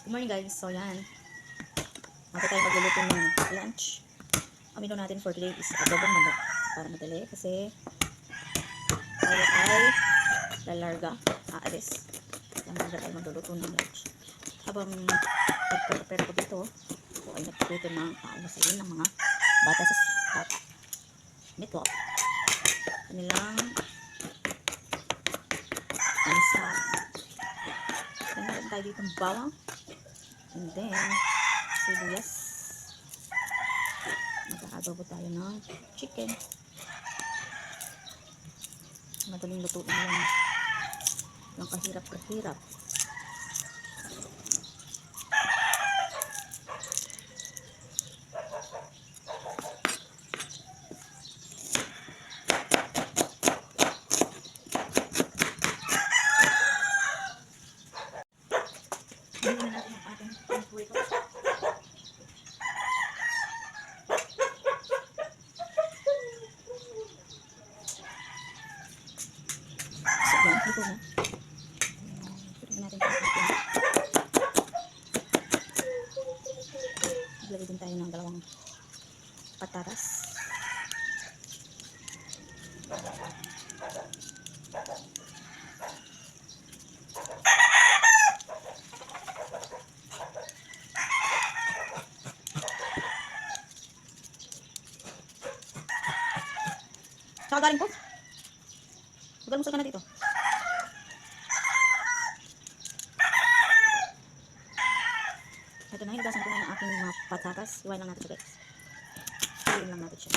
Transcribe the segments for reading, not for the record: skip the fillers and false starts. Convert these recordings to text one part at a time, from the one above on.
Good morning guys. So yan. Maka tayo magluluto ng lunch. Ang menu natin for today is adobong manok. Para madali kasi tayo ay lalarga. Aalis. Kaya maganda tayo magluluto ng lunch. Habang nagprepare ko dito, ako ay nagprepare ng pausayin ng mga bata sa meatloaf. Kanilang ansa. Then meron tayo dito ng bawang. And then, sibuyas. Mag-aadobo tayo ng chicken. Madaling lutuin lang. Walang kahirap-kahirap. Hindi na natin yung ating paprika. So, yan. Ito na. Pwede natin ito. Maglagay din tayo ng dalawang patatas. Saka galing po. Magalmusal ka na dito. Ito na, hinugasan ko na ang aking mga patatas. Iwain lang natin siya guys. Iwain lang natin siya.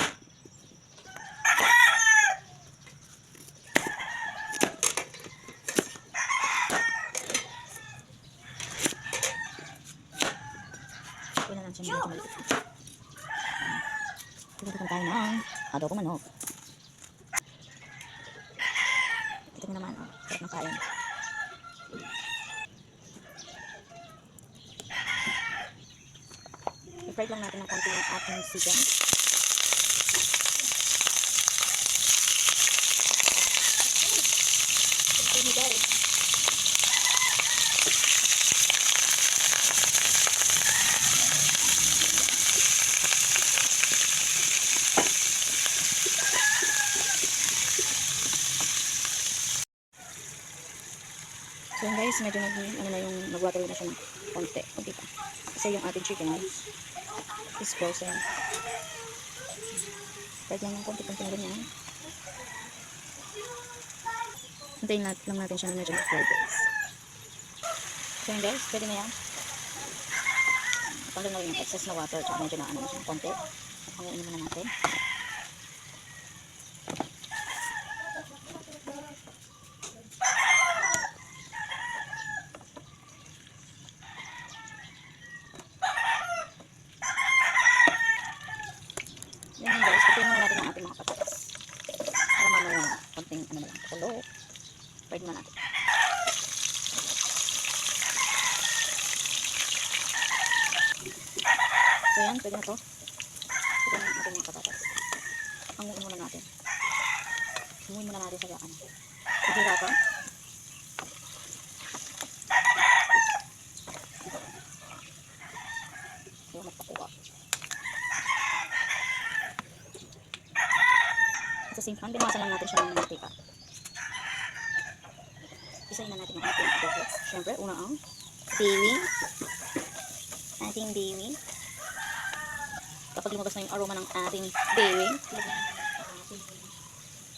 Iwain na lang siya medyo maliit. Pinagkakal tayo ng adobong manok. Ito nyo naman, oh. Sarap ng kain. I-fry lang natin ng konti yung ating chicken. Ito nyo guys. So yun guys, medyo nag-water na siya ng konti pa. Kasi yung ating chicken is frozen. Kahit lang ng konti-konti na ganyan. Hintayin lang natin siya na medyo mag-fry guys. So yun guys, pwede na yan. Tanggal na rin yung excess na water. Tsaka medyo na siya ng konti. Hanguin muna natin. Yan guys, patuloy muna natin ang ating mga patatas. Para mamaya konting ano na lang, tulo. Pwede na natin. So yan, pwede na to. Pwede na natin mga patatas. Hanguin muna natin. Hanguin muna natin sa gakan. Pagkirapan. Ayaw magpakuha. Sa same time, bimasan lang natin siya ng mantika. Isayin na natin yung ating adobo. Siyempre, una ang baby. Ating baby. Kapag lumabas na yung aroma ng ating baby.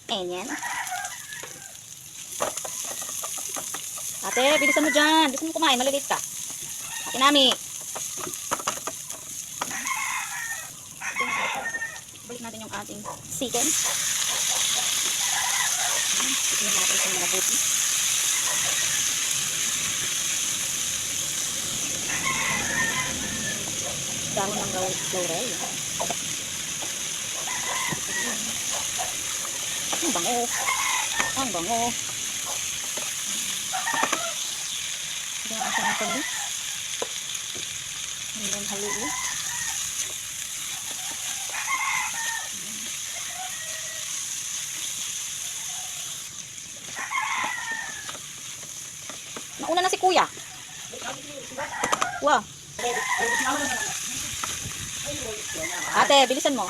Ayan. Ate, bilisan mo dyan. Bilisan mo kumain. Malilate ka. Ate Nami. Balik natin yung ating chicken. Tignan natin sa mga buti. Dahon ng laurel. Ang bango. Ang bango. Ito ang ating tamis. Hanggang haluin. Nauna na si kuya. Wow. Ate, bilisan mo.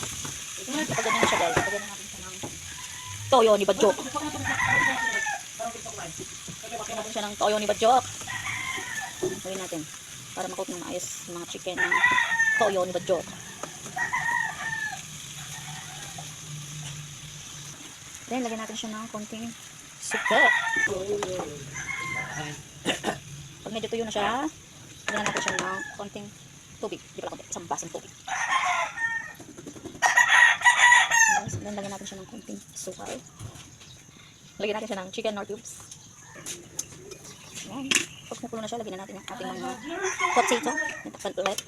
Kapag ganyan siya guys, kapag ganyan natin siya ng toyo ni Badjok. Lagyan natin siya ng toyo ni Badjok. Gawin natin. Para makot ng maayos yung mga chicken ng toyo ni Badjok. Then, lagyan natin siya ng konting suka. Pag medyo tuyo na siya, lagyan natin siya ng konting tubig. Di pala konti, isang basang tubig. Then, lagyan natin siya ng konting sukal. Lagyan natin siya ng chicken nor cubes. Ayan. Pag kumukulo na siya, lagyan na natin yung ating mga potato. Natakpan ulit.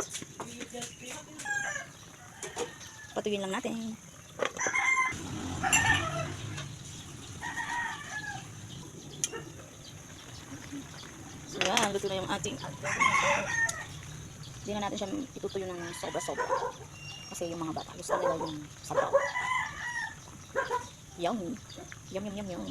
Patuyuin lang natin. So, yan. Luto na yung ating hindi na natin siya itutuyo ng sobra-sobra. Kasi yung mga bata, gusto nila yung sabaw. Yum. Yum, yum, yum, yum.